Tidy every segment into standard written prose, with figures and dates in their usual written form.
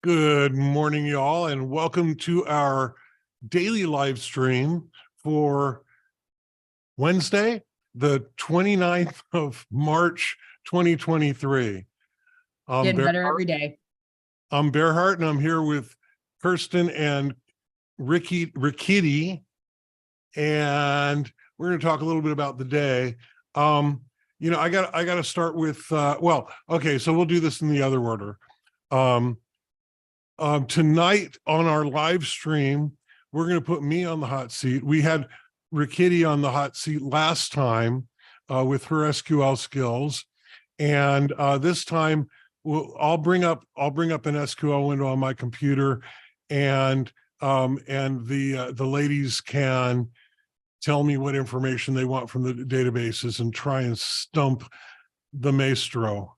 Good morning, y'all, and welcome to our daily live stream for Wednesday, the 29th of March, 2023. I'm Getting better Bearhart, every day. and I'm here with Kirsten and Rickety, and we're going to talk a little bit about the day. I got to start with, okay, so we'll do this in the other order. Tonight on our live stream, we're going to put me on the hot seat. We had Rickety on the hot seat last time with her SQL skills, and this time I'll bring up an SQL window on my computer, and the ladies can tell me what information they want from the databases and try and stump the maestro.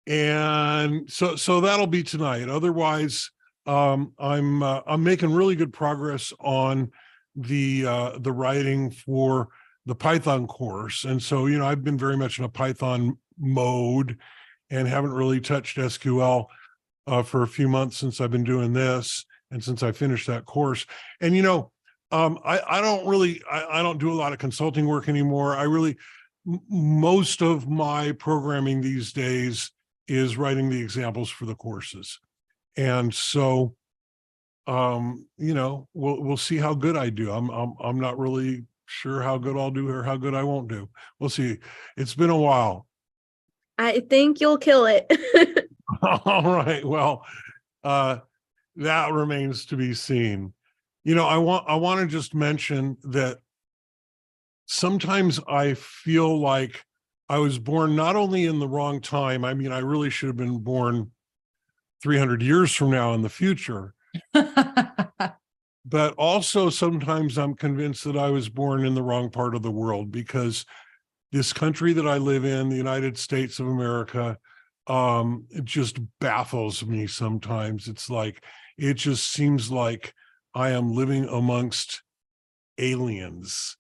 And so that'll be tonight. Otherwise, I'm making really good progress on the writing for the Python course. And so, I've been very much in a Python mode and haven't really touched SQL for a few months since I've been doing this and since I finished that course. And, I don't do a lot of consulting work anymore. Most of my programming these days is writing the examples for the courses. And so, we'll see how good I do. I'm not really sure how good I'll do or how good I won't do. We'll see. It's been a while. I think you'll kill it. All right. Well, that remains to be seen. I want to just mention that sometimes I feel like I was born not only in the wrong time. I mean, I really should have been born 300 years from now in the future. But also sometimes I'm convinced that I was born in the wrong part of the world, because this country that I live in, the United States of America, it just baffles me sometimes. It just seems like I am living amongst aliens,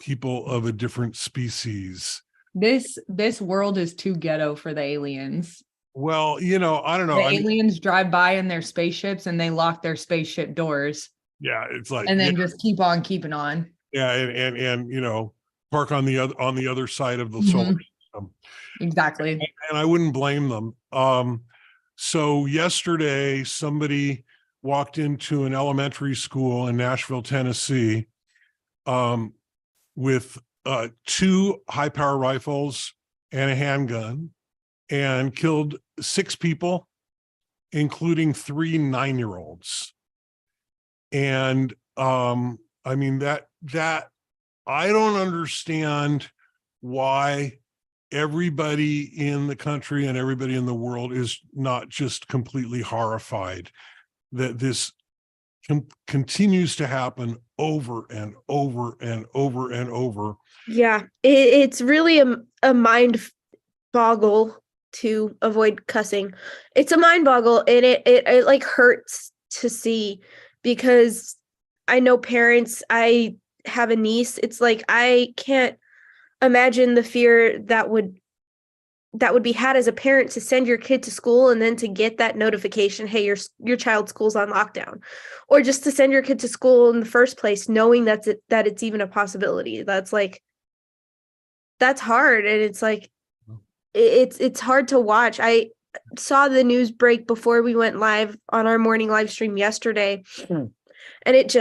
people of a different species. This world is too ghetto for the aliens. Well, I don't know. The aliens drive by in their spaceships and they lock their spaceship doors. Yeah, it's like, and then just keep on keeping on. Yeah, and park on the other side of the solar system. Exactly. And I wouldn't blame them. So yesterday, somebody walked into an elementary school in Nashville, Tennessee, with 2 high-power rifles and a handgun, and killed 6 people, including 3 9-year-olds. And I mean, that I don't understand why everybody in the country and everybody in the world is not just completely horrified that this continues to happen over and over and over and over. Yeah, it's really a mind boggle, to avoid cussing. It's a mind boggle, and it like hurts to see, because I know parents. I have a niece. It's like, I can't imagine the fear that would be had as a parent to send your kid to school and then to get that notification, hey, your child's school's on lockdown, or just to send your kid to school in the first place knowing that it's even a possibility. That's hard, and it's like it's hard to watch. I saw the news break before we went live on our morning live stream yesterday, and it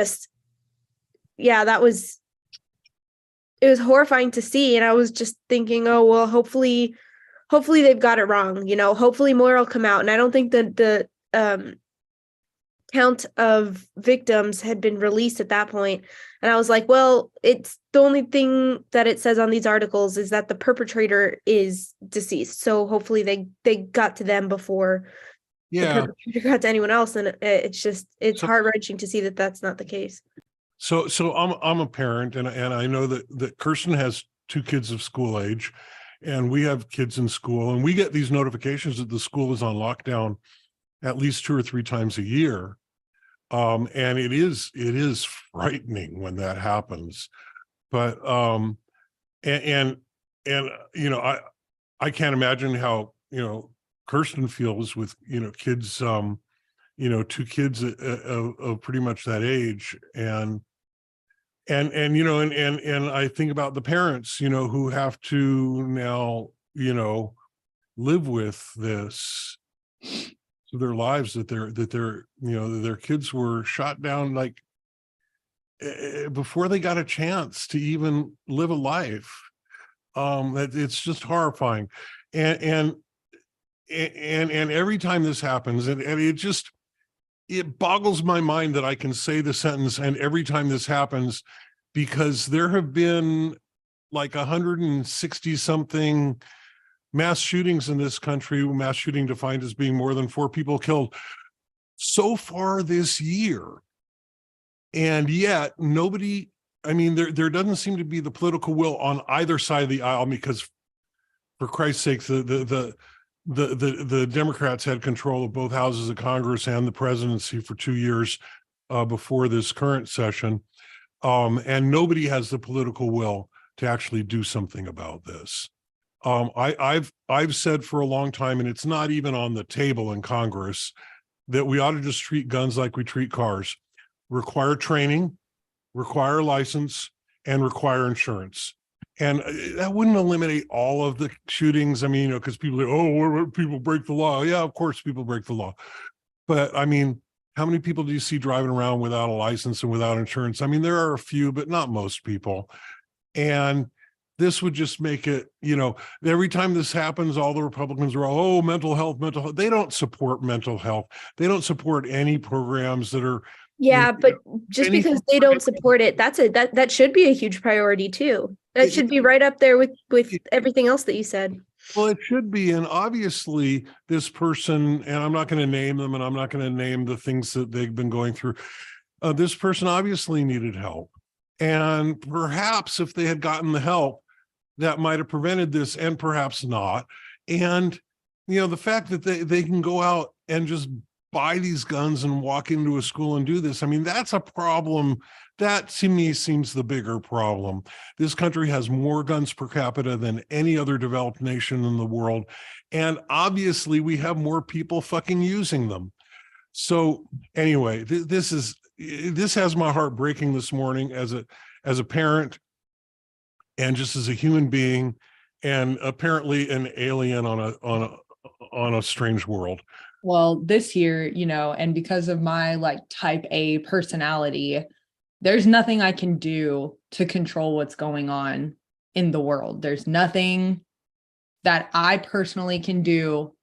was horrifying to see. And I was just thinking, oh well, hopefully they've got it wrong. Hopefully more will come out. And I don't think that the count of victims had been released at that point. And I was like, well, it's the only thing that it says on these articles is that the perpetrator is deceased. So hopefully they got to them before the perpetrator got to anyone else. And it's heart-wrenching to see that that's not the case. So I'm a parent, and I know that Kirsten has 2 kids of school age, and we have kids in school, and we get these notifications that the school is on lockdown at least 2 or 3 times a year. And it is frightening when that happens. But I can't imagine how Kirsten feels with, kids, two kids of pretty much that age. And I think about the parents, who have to now, live with this to their lives, that their kids were shot down, like, before they got a chance to even live a life. That it's just horrifying. And every time this happens, and it boggles my mind that I can say the sentence, and every time this happens, because there have been like 160 something mass shootings in this country, mass shooting defined as being more than 4 people killed so far this year. And yet nobody, there doesn't seem to be the political will on either side of the aisle, because for Christ's sake, the Democrats had control of both houses of Congress and the presidency for 2 years before this current session. And nobody has the political will to actually do something about this. I've said for a long time, and it's not even on the table in Congress, that we ought to just treat guns like we treat cars: require training, require a license, and require insurance. And that wouldn't eliminate all of the shootings. Because people are, people break the law. Yeah, of course people break the law. But how many people do you see driving around without a license and without insurance? There are a few, but not most people. And this would just make it, every time this happens, all the Republicans are all, mental health. They don't support mental health. They don't support any programs that are. Yeah, but just because they don't support it, that should be a huge priority too. That should be right up there with everything else that you said. Well, it should be. And obviously this person, and I'm not going to name them, and I'm not going to name the things that they've been going through. This person obviously needed help. And perhaps if they had gotten the help, that might have prevented this, and perhaps not. And, the fact that they can go out and just buy these guns and walk into a school and do this, that's a problem. That to me seems the bigger problem. This country has more guns per capita than any other developed nation in the world. And obviously we have more people fucking using them. So anyway, this has my heart breaking this morning as a parent, and just as a human being, and apparently an alien on a strange world. Well, this year, and because of my type A personality, there's nothing I can do to control what's going on in the world. There's nothing that I personally can do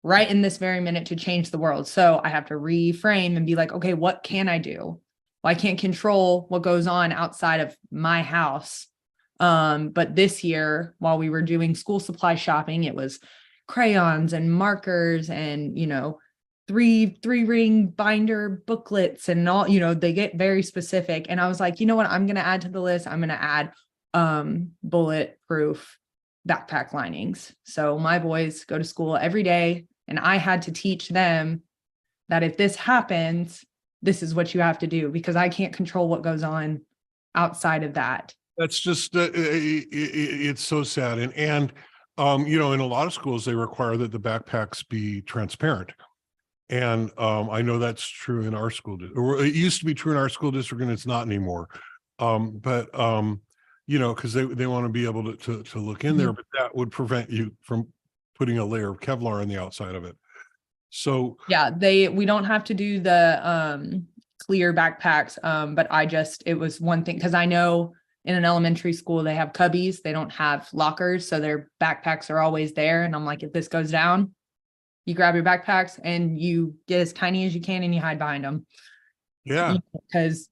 right in this very minute to change the world. So I have to reframe and be like, okay, what can I do? Well, I can't control what goes on outside of my house. But this year, while we were doing school supply shopping, it was crayons and markers and, three ring binder booklets and all, they get very specific. And I was like, you know what, I'm going to add to the list. I'm going to add, bulletproof backpack linings. So my boys go to school every day, and I had to teach them that if this happens, this is what you have to do, because I can't control what goes on outside of that. That's just, it's so sad. And in a lot of schools, they require that the backpacks be transparent. And I know that's true in our school, or it used to be true in our school district, and it's not anymore. But because they want to be able to look in there, but that would prevent you from putting a layer of Kevlar on the outside of it. So yeah, we don't have to do the clear backpacks. But it was one thing, because I know in an elementary school, they have cubbies. They don't have lockers. So their backpacks are always there. And I'm like, if this goes down, you grab your backpacks and you get as tiny as you can and you hide behind them. Yeah. Because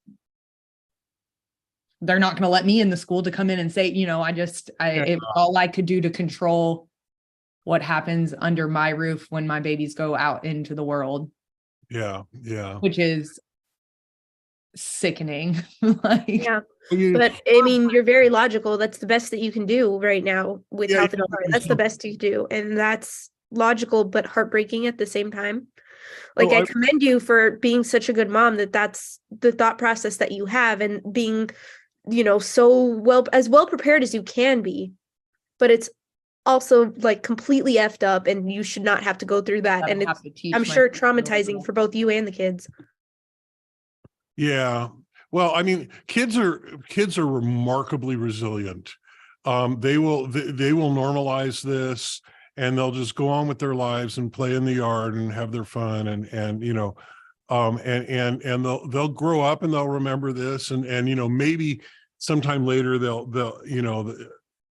they're not going to let me in the school to come in and say, it all I could do to control what happens under my roof when my babies go out into the world. Yeah. Yeah. Which is sickening. Yeah. But you're very logical. That's the best that you can do right now with health and environment. That's the best you do. And that's logical, but heartbreaking at the same time. I commend you for being such a good mom, that's the thought process that you have, and being, so well prepared as you can be. But it's also like completely effed up, and you should not have to go through that. I And don't it's, have to teach I'm my sure, children. traumatizing for both you and the kids. Yeah. Well, I mean, kids are remarkably resilient. They will normalize this, and they'll just go on with their lives and play in the yard and have their fun, and you know, and they'll grow up and they'll remember this, and you know, maybe sometime later they'll you know,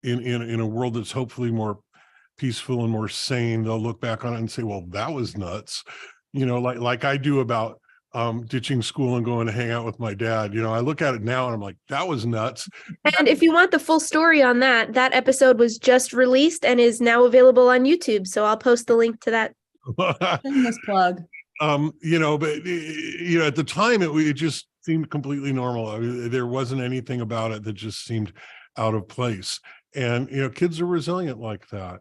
in a world that's hopefully more peaceful and more sane, they'll look back on it and say, well, that was nuts, you know, like I do about ditching school and going to hang out with my dad. You know, I look at it now and I'm like, that was nuts. And if you want the full story on that, that episode was just released and is now available on YouTube. So I'll post the link to that. Shameless plug. You know, but you know, at the time it just seemed completely normal. I mean, there wasn't anything about it that just seemed out of place. And you know, kids are resilient like that.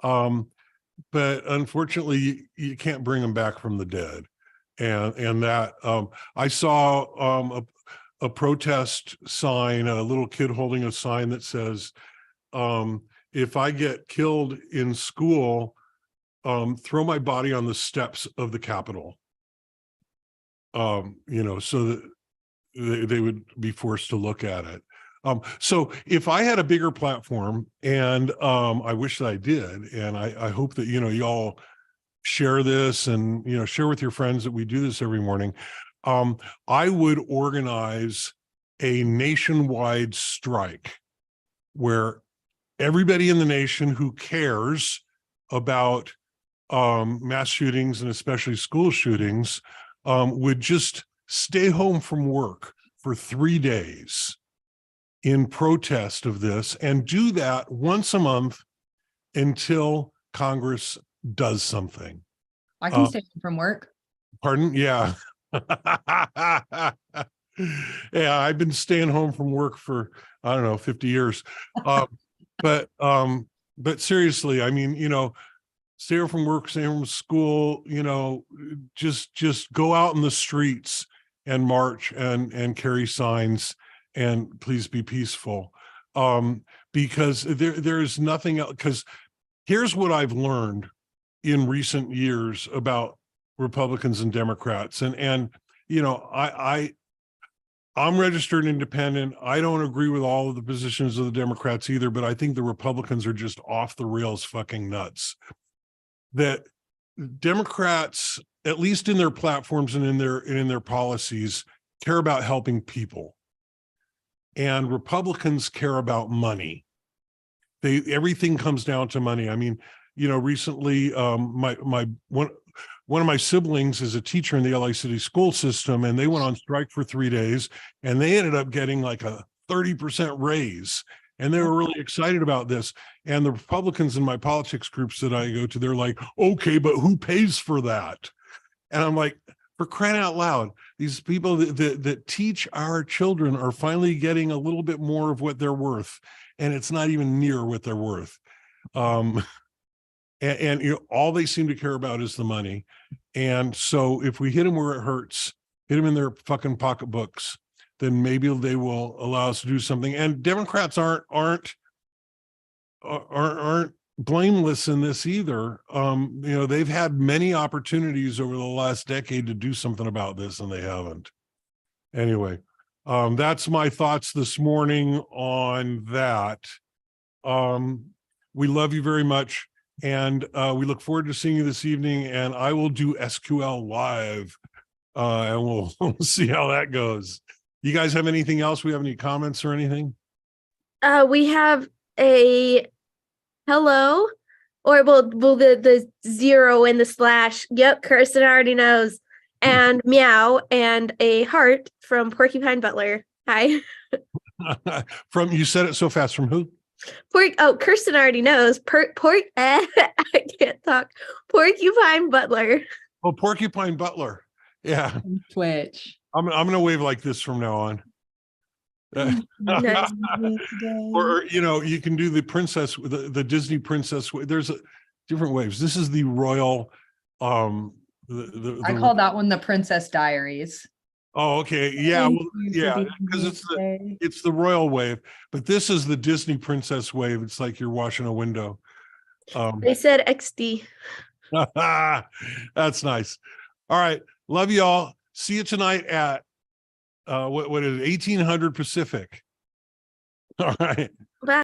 But unfortunately, you can't bring them back from the dead. And that I saw a protest sign, a little kid holding a sign that says, if I get killed in school, throw my body on the steps of the Capitol. You know, so that they would be forced to look at it. So if I had a bigger platform, and I wish that I did, and I hope that, you know, y'all share this and, you know, share with your friends that we do this every morning. I would organize a nationwide strike where everybody in the nation who cares about mass shootings and especially school shootings would just stay home from work for 3 days in protest of this, and do that once a month until Congress does something. I can stay home from work. Pardon? Yeah. Yeah, I've been staying home from work for, I don't know, 50 years. But seriously, I mean, you know, stay home from work, stay home from school, you know, just go out in the streets and march and carry signs, and please be peaceful. Because there's nothing else. Because here's what I've learned in recent years about Republicans and Democrats, and you know, I'm registered independent. I don't agree with all of the positions of the Democrats either, but I think the Republicans are just off the rails fucking nuts. That Democrats, at least in their platforms and in their policies, care about helping people, and Republicans care about money. Everything comes down to money. I mean, you know, recently, one of my siblings is a teacher in the LA City school system, and they went on strike for 3 days, and they ended up getting like a 30% raise, and they were really excited about this. And the Republicans in my politics groups that I go to, they're like, okay, but who pays for that? And I'm like, for crying out loud, these people that teach our children are finally getting a little bit more of what they're worth, and it's not even near what they're worth. And you know, all they seem to care about is the money. And so if we hit them where it hurts, hit them in their fucking pocketbooks, then maybe they will allow us to do something. And Democrats aren't blameless in this either. You know, they've had many opportunities over the last decade to do something about this, and they haven't. Anyway, that's my thoughts this morning on that. We love you very much, and we look forward to seeing you this evening, and I will do SQL live, and we'll see how that goes. You guys have anything else? We have any comments or anything? We have a hello, or the zero and the slash. Yep, Kirsten already knows. And meow, and a heart from Porcupine Butler. Hi. From, you said it so fast, from who? Kirsten already knows. I can't talk. Porcupine Butler. Oh, Porcupine Butler. Yeah. Twitch. I'm gonna wave like this from now on. Nice. Or, you know, you can do the princess, the Disney princess. There's different waves. This is the royal. I call that one the Princess Diaries. Oh, okay. Yeah. Well, yeah, because it's the royal wave, but this is the Disney princess wave. It's like you're washing a window. They said XD. That's nice. All right. Love you all. See you tonight at what is it, 1800 Pacific. All right. Bye.